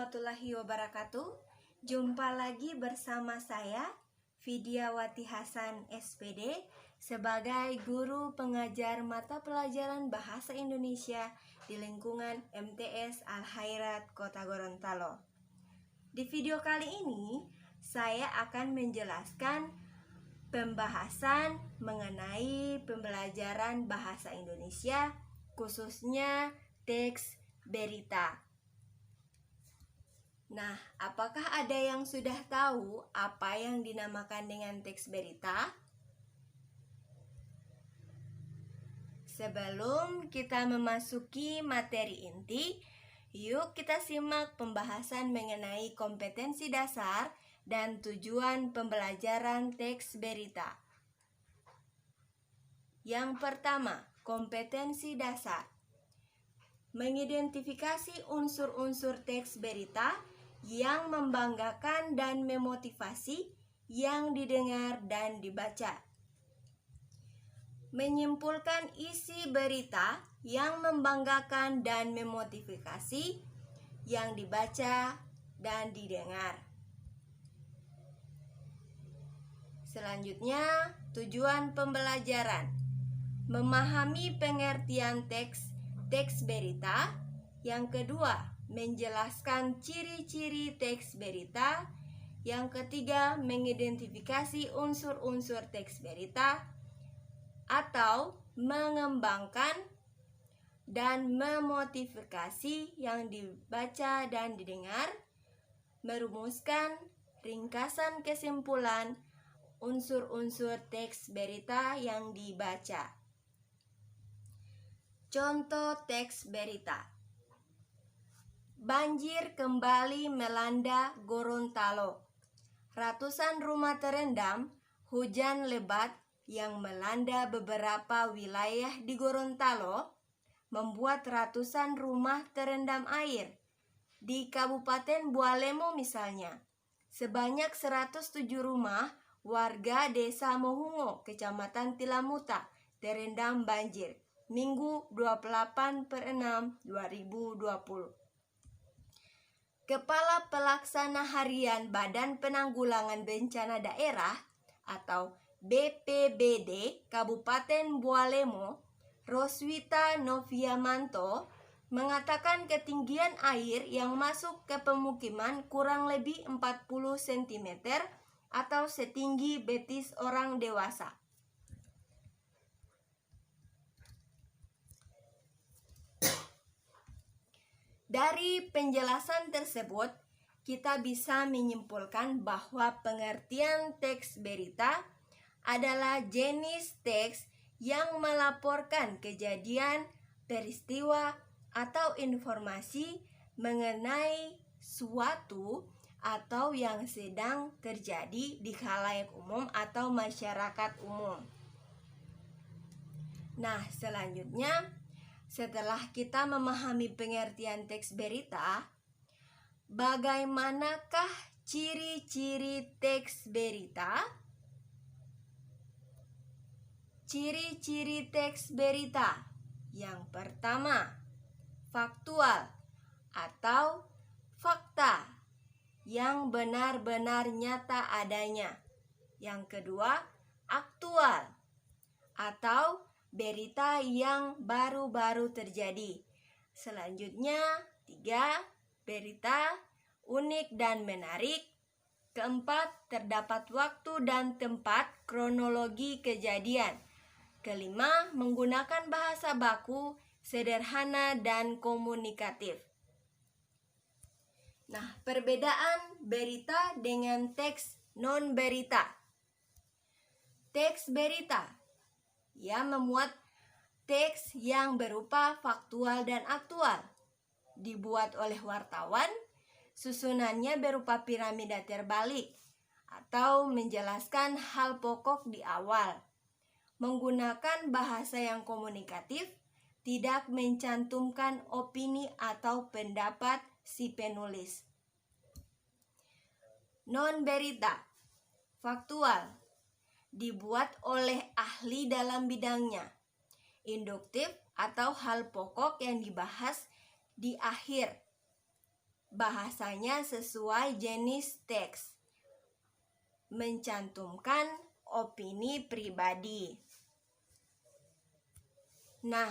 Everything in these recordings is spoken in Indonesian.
warahmatullahi wabarakatuh. Jumpa lagi bersama saya, Vidyawati Hasan SPD, sebagai guru pengajar mata pelajaran Bahasa Indonesia di lingkungan MTS Al-Khairat Kota Gorontalo. Di video kali ini, saya akan menjelaskan pembahasan mengenai pembelajaran Bahasa Indonesia, khususnya teks berita. Nah, apakah ada yang sudah tahu apa yang dinamakan dengan teks berita? Sebelum kita memasuki materi inti, yuk kita simak pembahasan mengenai kompetensi dasar dan tujuan pembelajaran teks berita. Yang pertama, kompetensi dasar. Mengidentifikasi unsur-unsur teks berita yang membanggakan dan memotivasi yang didengar dan dibaca. Menyimpulkan isi berita yang membanggakan dan memotivasi yang dibaca dan didengar. Selanjutnya, tujuan pembelajaran. Memahami pengertian teks berita. Yang kedua, menjelaskan ciri-ciri teks berita. Yang ketiga, mengidentifikasi unsur-unsur teks berita atau mengembangkan dan memotivasi yang dibaca dan didengar. Merumuskan ringkasan kesimpulan unsur-unsur teks berita yang dibaca. Contoh teks berita. Banjir kembali melanda Gorontalo. Ratusan rumah terendam hujan lebat yang melanda beberapa wilayah di Gorontalo membuat ratusan rumah terendam air. Di Kabupaten Bualemo misalnya, sebanyak 107 rumah warga Desa Mohungo, Kecamatan Tilamuta, terendam banjir. Minggu 28/6/2020. Kepala Pelaksana Harian Badan Penanggulangan Bencana Daerah atau BPBD Kabupaten Bualemo, Roswita Noviamanto, mengatakan ketinggian air yang masuk ke pemukiman kurang lebih 40 cm atau setinggi betis orang dewasa. Dari penjelasan tersebut, kita bisa menyimpulkan bahwa pengertian teks berita adalah jenis teks yang melaporkan kejadian, peristiwa, atau informasi mengenai suatu atau yang sedang terjadi di khalayak umum atau masyarakat umum. Nah, selanjutnya, setelah kita memahami pengertian teks berita, bagaimanakah ciri-ciri teks berita? Ciri-ciri teks berita. Yang pertama, faktual atau fakta yang benar-benar nyata adanya. Yang kedua, aktual atau berita yang baru-baru terjadi. Selanjutnya, 3, berita unik dan menarik. Keempat, terdapat waktu dan tempat kronologi kejadian. Kelima, menggunakan bahasa baku sederhana dan komunikatif. Nah, perbedaan berita dengan teks non-berita. Teks berita ia memuat teks yang berupa faktual dan aktual, dibuat oleh wartawan, susunannya berupa piramida terbalik, atau menjelaskan hal pokok di awal, menggunakan bahasa yang komunikatif, tidak mencantumkan opini atau pendapat si penulis. Non-berita, faktual, dibuat oleh ahli dalam bidangnya, induktif atau hal pokok yang dibahas di akhir, bahasanya sesuai jenis teks, mencantumkan opini pribadi. Nah,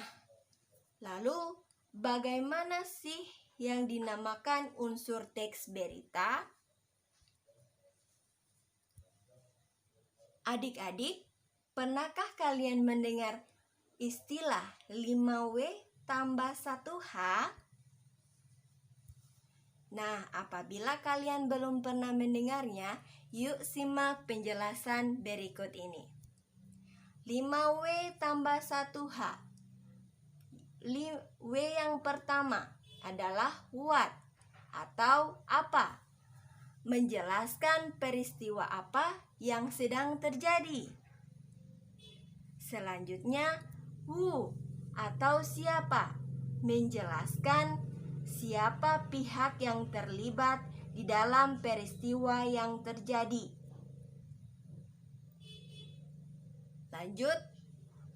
lalu bagaimana sih yang dinamakan unsur teks berita? Adik-adik, pernahkah kalian mendengar istilah 5W tambah 1H? Nah, apabila kalian belum pernah mendengarnya, yuk simak penjelasan berikut ini. 5W tambah 1H. W yang pertama adalah what atau apa. Menjelaskan peristiwa apa yang sedang terjadi. Selanjutnya, who atau siapa. Menjelaskan siapa pihak yang terlibat di dalam peristiwa yang terjadi. Lanjut,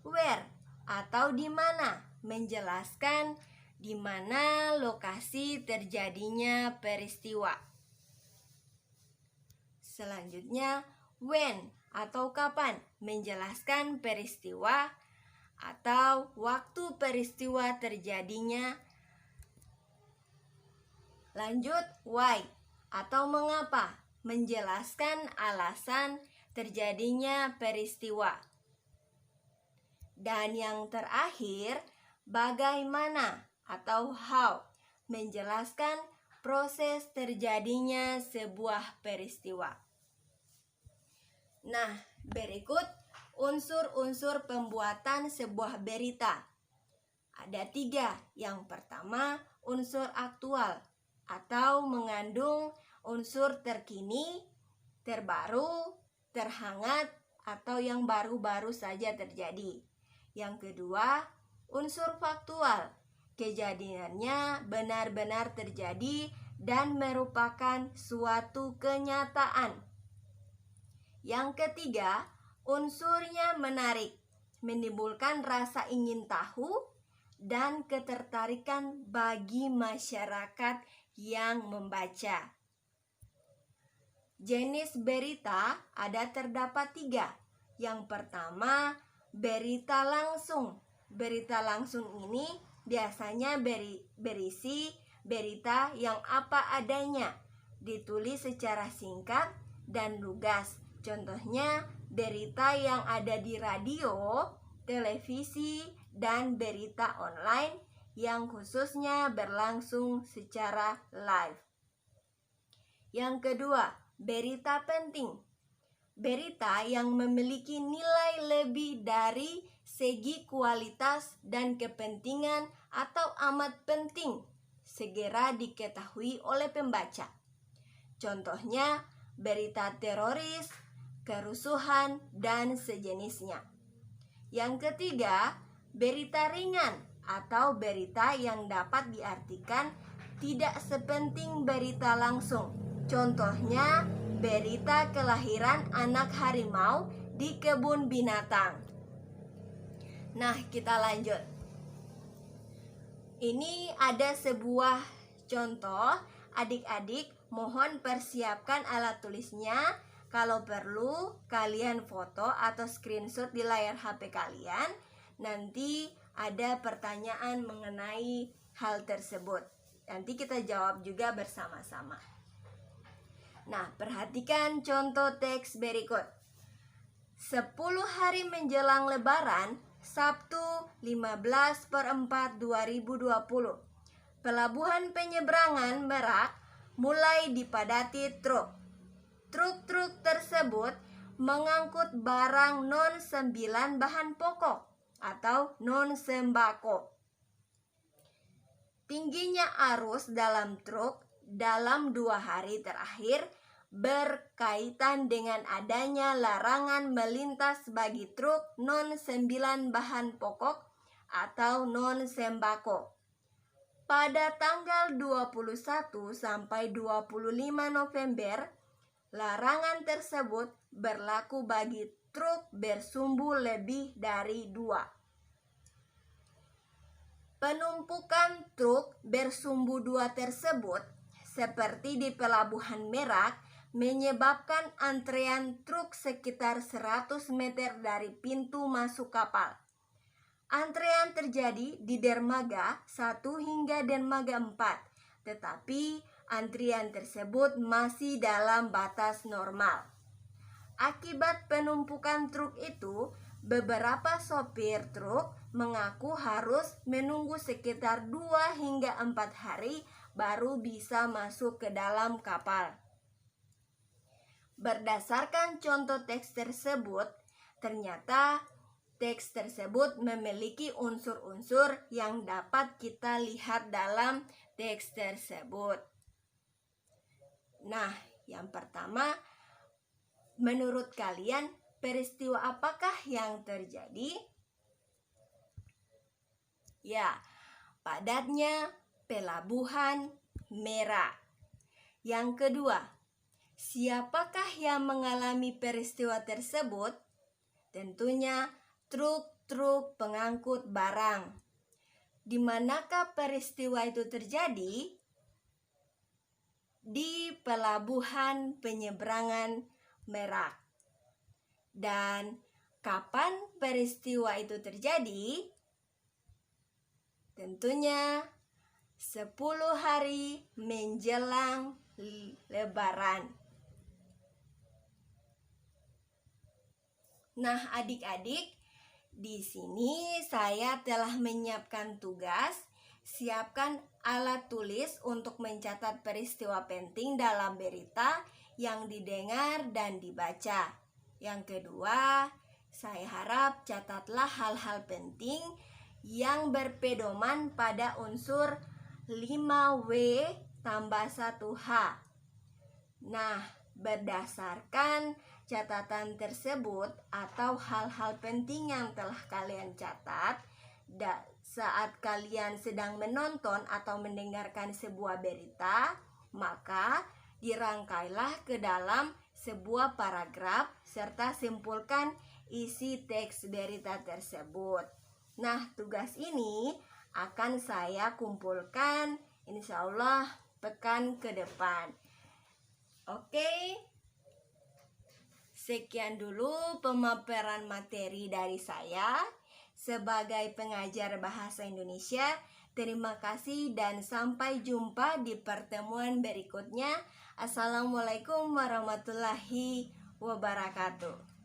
where atau di mana, menjelaskan di mana lokasi terjadinya peristiwa. Selanjutnya, when atau kapan, menjelaskan peristiwa atau waktu peristiwa terjadinya. Lanjut, why atau mengapa, menjelaskan alasan terjadinya peristiwa. Dan yang terakhir, bagaimana atau how, menjelaskan proses terjadinya sebuah peristiwa. Nah, berikut unsur-unsur pembuatan sebuah berita. Ada 3. Yang pertama, unsur aktual atau mengandung unsur terkini, terbaru, terhangat, atau yang baru-baru saja terjadi. Yang kedua, unsur faktual, kejadiannya benar-benar terjadi dan merupakan suatu kenyataan. Yang ketiga, unsurnya menarik, menimbulkan rasa ingin tahu dan ketertarikan bagi masyarakat yang membaca. Jenis berita terdapat 3. Yang pertama, berita langsung. Berita langsung ini biasanya berisi berita yang apa adanya, ditulis secara singkat dan lugas. Contohnya, berita yang ada di radio, televisi, dan berita online yang khususnya berlangsung secara live. Yang kedua, berita penting. Berita yang memiliki nilai lebih dari segi kualitas dan kepentingan atau amat penting segera diketahui oleh pembaca. Contohnya, berita teroris, kerusuhan, dan sejenisnya. Yang ketiga, berita ringan atau berita yang dapat diartikan tidak sepenting berita langsung. Contohnya, berita kelahiran anak harimau di kebun binatang. Nah, kita lanjut. Ini ada sebuah contoh. Adik-adik, mohon persiapkan alat tulisnya. Kalau perlu, kalian foto atau screenshot di layar HP kalian. Nanti ada pertanyaan mengenai hal tersebut. Nanti kita jawab juga bersama-sama. Nah, perhatikan contoh teks berikut. 10 hari menjelang Lebaran, Sabtu 15/4/2020, Pelabuhan Penyeberangan Merak mulai dipadati truk. Truk-truk tersebut mengangkut barang non-9 bahan pokok atau non-sembako. Tingginya arus dalam truk dalam 2 hari terakhir berkaitan dengan adanya larangan melintas bagi truk non-9 bahan pokok atau non-sembako. Pada tanggal 21 sampai 25 November, larangan tersebut berlaku bagi truk bersumbu lebih dari 2. Penumpukan truk bersumbu 2 tersebut seperti di Pelabuhan Merak, menyebabkan antrean truk sekitar 100 meter dari pintu masuk kapal. Antrean terjadi di dermaga 1 hingga dermaga 4, tetapi antrian tersebut masih dalam batas normal. Akibat penumpukan truk itu, beberapa sopir truk mengaku harus menunggu sekitar 2 hingga 4 hari baru bisa masuk ke dalam kapal. Berdasarkan contoh teks tersebut, ternyata teks tersebut memiliki unsur-unsur yang dapat kita lihat dalam teks tersebut. Nah, yang pertama, menurut kalian peristiwa apakah yang terjadi? Ya, padatnya Pelabuhan Merak. Yang kedua, siapakah yang mengalami peristiwa tersebut? Tentunya truk-truk pengangkut barang. Di manakah peristiwa itu terjadi? Di Pelabuhan Penyeberangan Merak. Dan kapan peristiwa itu terjadi? Tentunya 10 hari menjelang Lebaran. Nah, adik-adik, di sini saya telah menyiapkan tugas. Siapkan alat tulis untuk mencatat peristiwa penting dalam berita yang didengar dan dibaca. Yang kedua, saya harap catatlah hal-hal penting yang berpedoman pada unsur 5W tambah 1H. Nah, berdasarkan catatan tersebut atau hal-hal penting yang telah kalian catat, saat kalian sedang menonton atau mendengarkan sebuah berita, maka dirangkailah ke dalam sebuah paragraf serta simpulkan isi teks berita tersebut. Nah, tugas ini akan saya kumpulkan insya Allah pekan ke depan. Oke, sekian dulu pemaparan materi dari saya. Sebagai pengajar bahasa Indonesia, terima kasih dan sampai jumpa di pertemuan berikutnya. Assalamualaikum warahmatullahi wabarakatuh.